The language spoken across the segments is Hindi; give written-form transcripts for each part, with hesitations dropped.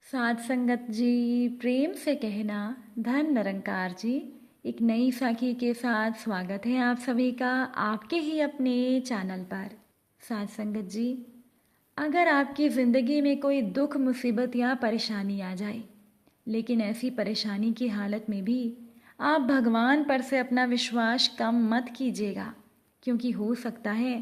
साध संगत जी, प्रेम से कहना धन निरंकार जी। एक नई साखी के साथ स्वागत है आप सभी का आपके ही अपने चैनल पर। साध संगत जी, अगर आपकी ज़िंदगी में कोई दुख मुसीबत या परेशानी आ जाए, लेकिन ऐसी परेशानी की हालत में भी आप भगवान पर से अपना विश्वास कम मत कीजिएगा, क्योंकि हो सकता है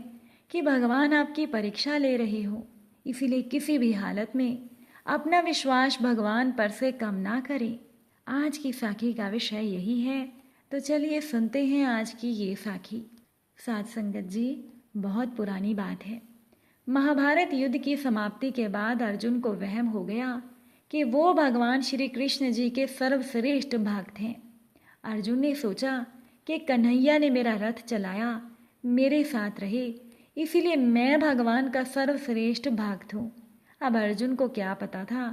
कि भगवान आपकी परीक्षा ले रहे हो। इसीलिए किसी भी हालत में अपना विश्वास भगवान पर से कम ना करें। आज की साखी का विषय यही है, तो चलिए सुनते हैं आज की ये साखी। साध संगत जी, बहुत पुरानी बात है। महाभारत युद्ध की समाप्ति के बाद अर्जुन को वहम हो गया कि वो भगवान श्री कृष्ण जी के सर्वश्रेष्ठ भक्त हैं। अर्जुन ने सोचा कि कन्हैया ने मेरा रथ चलाया, मेरे साथ रहे, इसीलिए मैं भगवान का सर्वश्रेष्ठ भक्त हूँ। अब अर्जुन को क्या पता था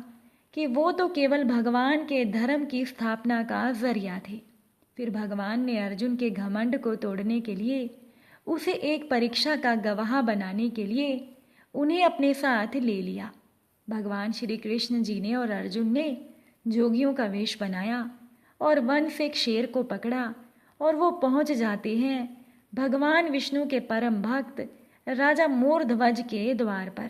कि वो तो केवल भगवान के धर्म की स्थापना का जरिया थे। फिर भगवान ने अर्जुन के घमंड को तोड़ने के लिए, उसे एक परीक्षा का गवाह बनाने के लिए उन्हें अपने साथ ले लिया। भगवान श्री कृष्ण जी ने और अर्जुन ने जोगियों का वेश बनाया और वन से एक शेर को पकड़ा और वो पहुंच जाते हैं भगवान विष्णु के परम भक्त राजा मोरध्वज के द्वार पर।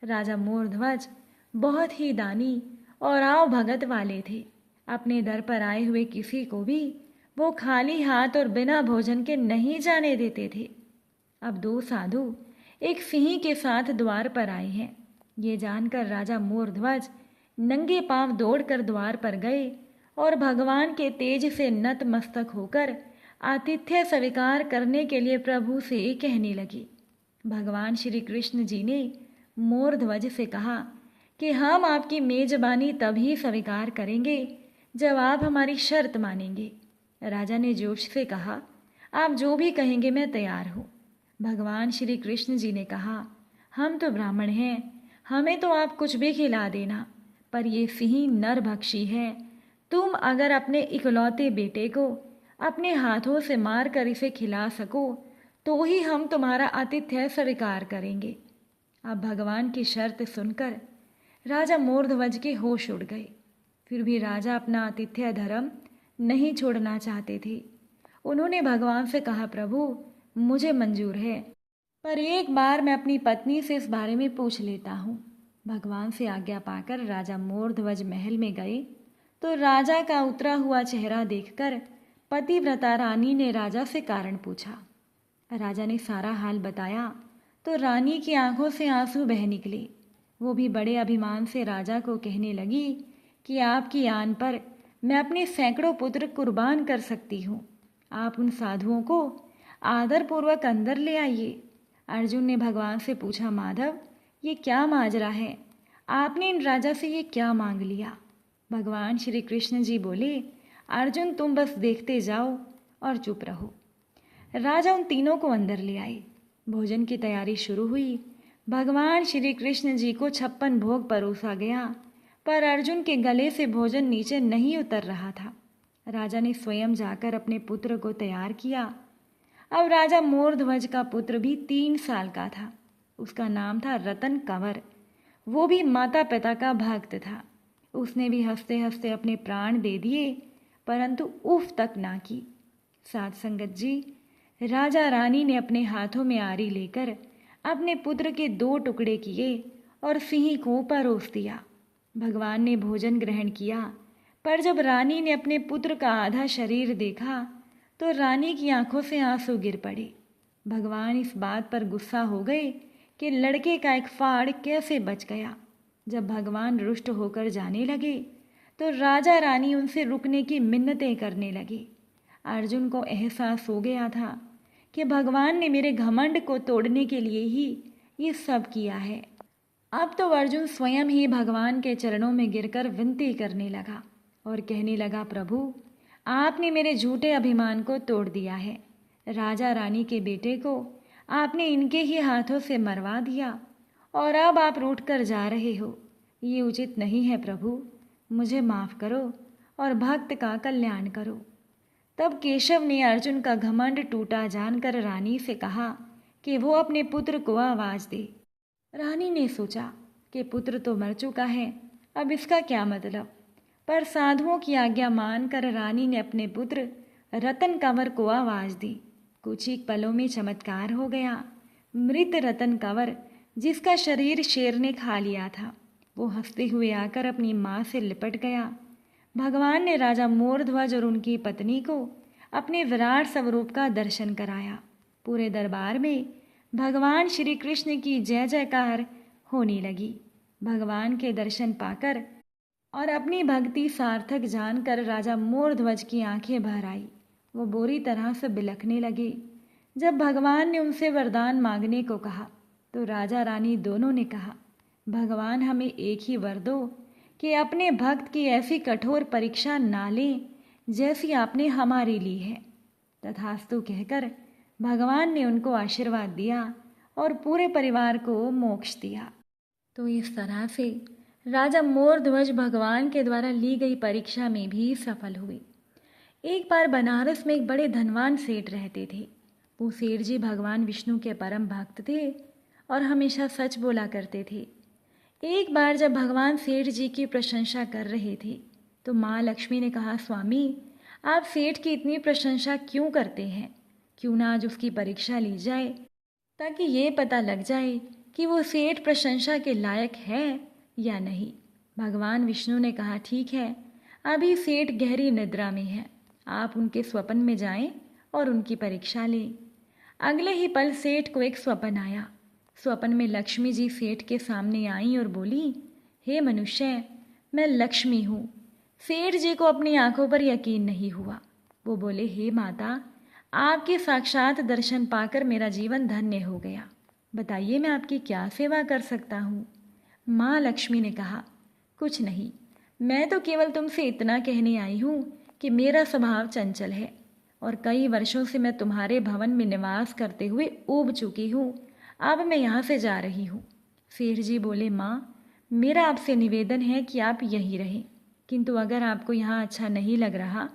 राजा मोरध्वज बहुत ही दानी और आव भगत वाले थे। अपने दर पर आए हुए किसी को भी वो खाली हाथ और बिना भोजन के नहीं जाने देते थे। अब दो साधु एक सिंह के साथ द्वार पर आए हैं। ये जानकर राजा मोरध्वज नंगे पांव दौड़कर द्वार पर गए और भगवान के तेज से नतमस्तक होकर आतिथ्य स्वीकार करने के लिए प्रभु से कहने लगे। भगवान श्री कृष्ण जी ने मोरध्वज से कहा कि हम आपकी मेजबानी तभी स्वीकार करेंगे जब आप हमारी शर्त मानेंगे। राजा ने जोश से कहा, आप जो भी कहेंगे मैं तैयार हूँ। भगवान श्री कृष्ण जी ने कहा, हम तो ब्राह्मण हैं, हमें तो आप कुछ भी खिला देना, पर ये सिंह नरभक्षी है। तुम अगर अपने इकलौते बेटे को अपने हाथों से मार कर इसे खिला सको तो ही हम तुम्हारा आतिथ्य स्वीकार करेंगे। अब भगवान की शर्त सुनकर राजा मोरध्वज के होश उड़ गए। फिर भी राजा अपना आतिथ्य धर्म नहीं छोड़ना चाहते थे। उन्होंने भगवान से कहा, प्रभु मुझे मंजूर है, पर एक बार मैं अपनी पत्नी से इस बारे में पूछ लेता हूँ। भगवान से आज्ञा पाकर राजा मोरध्वज महल में गए तो राजा का उतरा हुआ चेहरा देखकर पतिव्रता रानी ने राजा से कारण पूछा। राजा ने सारा हाल बताया तो रानी की आंखों से आंसू बह निकले। वो भी बड़े अभिमान से राजा को कहने लगी कि आपकी आन पर मैं अपने सैकड़ों पुत्र कुर्बान कर सकती हूँ। आप उन साधुओं को आदरपूर्वक अंदर ले आइए। अर्जुन ने भगवान से पूछा, माधव ये क्या माजरा है? आपने इन राजा से ये क्या मांग लिया? भगवान श्री कृष्ण जी बोले, अर्जुन तुम बस देखते जाओ और चुप रहो। राजा उन तीनों को अंदर ले आए। भोजन की तैयारी शुरू हुई। भगवान श्री कृष्ण जी को 56 भोग परोसा गया, पर अर्जुन के गले से भोजन नीचे नहीं उतर रहा था। राजा ने स्वयं जाकर अपने पुत्र को तैयार किया। अब राजा मोरध्वज का पुत्र भी 3 साल का था। उसका नाम था रतन कंवर। वो भी माता पिता का भक्त था। उसने भी हंसते हंसते अपने प्राण दे दिए, परंतु उफ तक ना की। साध संगत जी, राजा रानी ने अपने हाथों में आरी लेकर अपने पुत्र के 2 टुकड़े किए और सिंह को परोस दिया। भगवान ने भोजन ग्रहण किया, पर जब रानी ने अपने पुत्र का आधा शरीर देखा तो रानी की आंखों से आंसू गिर पड़े। भगवान इस बात पर गुस्सा हो गए कि लड़के का एक फाड़ कैसे बच गया। जब भगवान रुष्ट होकर जाने लगे तो राजा रानी उनसे रुकने की मिन्नतें करने लगे। अर्जुन को एहसास हो गया था कि भगवान ने मेरे घमंड को तोड़ने के लिए ही ये सब किया है। अब तो अर्जुन स्वयं ही भगवान के चरणों में गिरकर विनती करने लगा और कहने लगा, प्रभु आपने मेरे झूठे अभिमान को तोड़ दिया है। राजा रानी के बेटे को आपने इनके ही हाथों से मरवा दिया और अब आप रूठ कर जा रहे हो। ये उचित नहीं है प्रभु, मुझे माफ़ करो और भक्त का कल्याण करो। तब केशव ने अर्जुन का घमंड टूटा जानकर रानी से कहा कि वो अपने पुत्र को आवाज दे। रानी ने सोचा कि पुत्र तो मर चुका है, अब इसका क्या मतलब? पर साधुओं की आज्ञा मानकर रानी ने अपने पुत्र रतन कंवर को आवाज दी। कुछ ही पलों में चमत्कार हो गया। मृत रतन कंवर, जिसका शरीर शेर ने खा लिया था, वो हंसते हुए आकर अपनी माँ से लिपट गया। भगवान ने राजा मोरध्वज और उनकी पत्नी को अपने विराट स्वरूप का दर्शन कराया। पूरे दरबार में भगवान श्री कृष्ण की जय जयकार होने लगी। भगवान के दर्शन पाकर और अपनी भक्ति सार्थक जानकर राजा मोरध्वज की आंखें भर आई। वो बुरी तरह से बिलखने लगे। जब भगवान ने उनसे वरदान मांगने को कहा तो राजा रानी दोनों ने कहा, भगवान हमें एक ही वर दो कि अपने भक्त की ऐसी कठोर परीक्षा ना लें जैसी आपने हमारी ली है। तथास्तु कहकर भगवान ने उनको आशीर्वाद दिया और पूरे परिवार को मोक्ष दिया। तो इस तरह से राजा मोरध्वज भगवान के द्वारा ली गई परीक्षा में भी सफल हुए। एक बार बनारस में एक बड़े धनवान सेठ रहते थे। वो सेठ जी भगवान विष्णु के परम भक्त थे और हमेशा सच बोला करते थे। एक बार जब भगवान सेठ जी की प्रशंसा कर रहे थे तो माँ लक्ष्मी ने कहा, स्वामी आप सेठ की इतनी प्रशंसा क्यों करते हैं? क्यों ना आज उसकी परीक्षा ली जाए ताकि ये पता लग जाए कि वो सेठ प्रशंसा के लायक है या नहीं। भगवान विष्णु ने कहा, ठीक है, अभी सेठ गहरी निद्रा में है, आप उनके स्वप्न में जाएं और उनकी परीक्षा लें। अगले ही पल सेठ को एक स्वप्न आया। स्वप्न में लक्ष्मी जी सेठ के सामने आई और बोली, हे मनुष्य, मैं लक्ष्मी हूँ। सेठ जी को अपनी आंखों पर यकीन नहीं हुआ। वो बोले, हे माता, आपके साक्षात दर्शन पाकर मेरा जीवन धन्य हो गया। बताइए मैं आपकी क्या सेवा कर सकता हूँ? माँ लक्ष्मी ने कहा, कुछ नहीं, मैं तो केवल तुमसे इतना कहने आई हूँ कि मेरा स्वभाव चंचल है और कई वर्षों से मैं तुम्हारे भवन में निवास करते हुए ऊब चुकी हूँ। अब मैं यहाँ से जा रही हूँ। सेठ जी बोले, माँ, मेरा आपसे निवेदन है कि आप यहीं रहें, किंतु अगर आपको यहाँ अच्छा नहीं लग रहा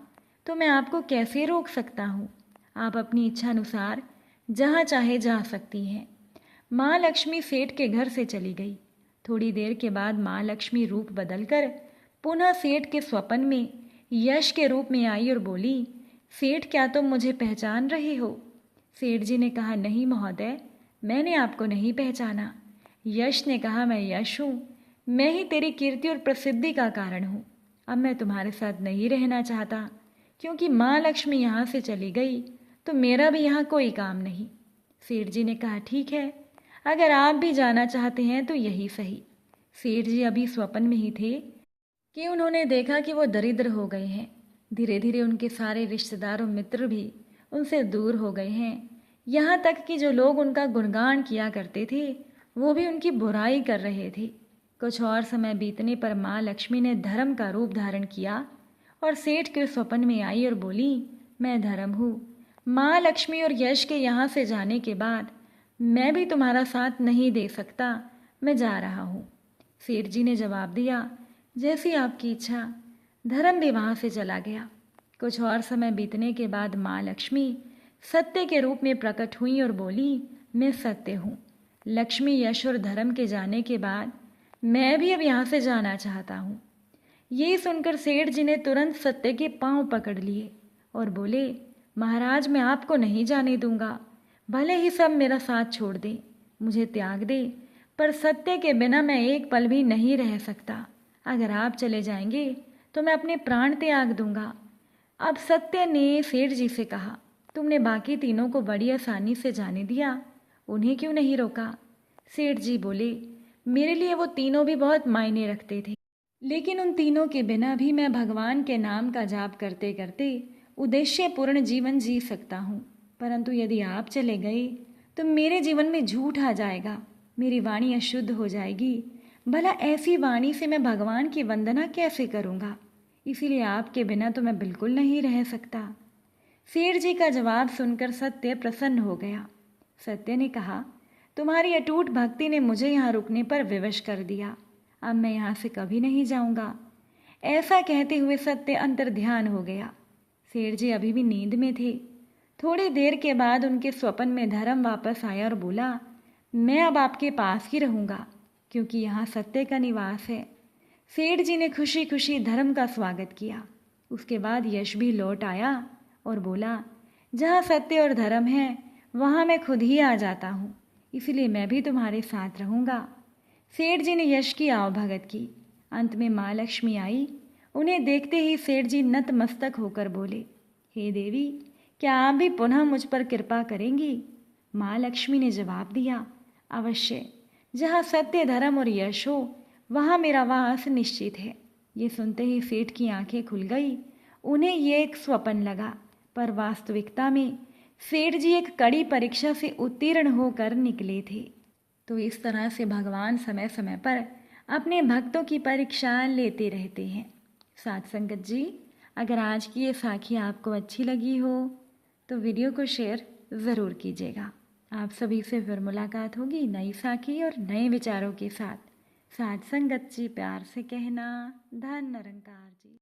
तो मैं आपको कैसे रोक सकता हूँ? आप अपनी इच्छा अनुसार जहाँ चाहे जा सकती हैं। माँ लक्ष्मी सेठ के घर से चली गई। थोड़ी देर के बाद माँ लक्ष्मी रूप बदलकर पुनः सेठ के स्वप्न में यश के रूप में आई और बोली, सेठ क्या तुम मुझे पहचान रहे हो? सेठ जी ने कहा, नहीं महोदय, मैंने आपको नहीं पहचाना। यश ने कहा, मैं यश हूँ, मैं ही तेरी कीर्ति और प्रसिद्धि का कारण हूँ। अब मैं तुम्हारे साथ नहीं रहना चाहता, क्योंकि माँ लक्ष्मी यहाँ से चली गई तो मेरा भी यहाँ कोई काम नहीं। सेठ जी ने कहा, ठीक है, अगर आप भी जाना चाहते हैं तो यही सही। सेठ जी अभी स्वप्न में ही थे कि उन्होंने देखा कि वो दरिद्र हो गए हैं। धीरे धीरे उनके सारे रिश्तेदार और मित्र भी उनसे दूर हो गए हैं। यहाँ तक कि जो लोग उनका गुणगान किया करते थे वो भी उनकी बुराई कर रहे थे। कुछ और समय बीतने पर माँ लक्ष्मी ने धर्म का रूप धारण किया और सेठ के स्वप्न में आई और बोली, मैं धर्म हूँ। माँ लक्ष्मी और यश के यहाँ से जाने के बाद मैं भी तुम्हारा साथ नहीं दे सकता, मैं जा रहा हूँ। सेठ जी ने जवाब दिया, जैसी आपकी इच्छा। धर्म भी वहाँ से चला गया। कुछ और समय बीतने के बाद माँ लक्ष्मी सत्य के रूप में प्रकट हुई और बोली, मैं सत्य हूँ। लक्ष्मी, यश और धर्म के जाने के बाद मैं भी अब यहाँ से जाना चाहता हूँ। ये सुनकर सेठ जी ने तुरंत सत्य के पांव पकड़ लिए और बोले, महाराज, मैं आपको नहीं जाने दूंगा। भले ही सब मेरा साथ छोड़ दें, मुझे त्याग दे, पर सत्य के बिना मैं एक पल भी नहीं रह सकता। अगर आप चले जाएंगे तो मैं अपने प्राण त्याग दूंगा। अब सत्य ने सेठ जी से कहा, तुमने बाकी तीनों को बड़ी आसानी से जाने दिया, उन्हें क्यों नहीं रोका? सेठ जी बोले, मेरे लिए वो तीनों भी बहुत मायने रखते थे, लेकिन उन तीनों के बिना भी मैं भगवान के नाम का जाप करते करते उद्देश्यपूर्ण जीवन जी सकता हूँ। परंतु यदि आप चले गए तो मेरे जीवन में झूठ आ जाएगा, मेरी वाणी अशुद्ध हो जाएगी। भला ऐसी वाणी से मैं भगवान की वंदना कैसे करूँगा? इसीलिए आपके बिना तो मैं बिल्कुल नहीं रह सकता। सेठ जी का जवाब सुनकर सत्य प्रसन्न हो गया। सत्य ने कहा, तुम्हारी अटूट भक्ति ने मुझे यहाँ रुकने पर विवश कर दिया। अब मैं यहाँ से कभी नहीं जाऊँगा। ऐसा कहते हुए सत्य अंतर ध्यान हो गया। सेठ जी अभी भी नींद में थे। थोड़ी देर के बाद उनके स्वप्न में धर्म वापस आया और बोला, मैं अब आपके पास ही रहूँगा, क्योंकि यहाँ सत्य का निवास है। सेठ जी ने खुशी खुशी धर्म का स्वागत किया। उसके बाद यश भी लौट आया और बोला, जहाँ सत्य और धर्म है वहाँ मैं खुद ही आ जाता हूँ, इसलिए मैं भी तुम्हारे साथ रहूँगा। सेठ जी ने यश की आवभगत की। अंत में माँ लक्ष्मी आई। उन्हें देखते ही सेठ जी नतमस्तक होकर बोले, हे देवी, क्या आप भी पुनः मुझ पर कृपा करेंगी? माँ लक्ष्मी ने जवाब दिया, अवश्य। जहाँ सत्य धर्म और यश हो वहाँ मेरा वास निश्चित है। ये सुनते ही सेठ की आंखें खुल गई। उन्हें ये एक स्वप्न लगा, पर वास्तविकता में सेठ जी एक कड़ी परीक्षा से उत्तीर्ण होकर निकले थे। तो इस तरह से भगवान समय समय पर अपने भक्तों की परीक्षा लेते रहते हैं। साथ संगत जी, अगर आज की ये साखी आपको अच्छी लगी हो तो वीडियो को शेयर ज़रूर कीजिएगा। आप सभी से फिर मुलाकात होगी नई साखी और नए विचारों के साथ। साथ संगत जी, प्यार से कहना, धन निरंकार जी।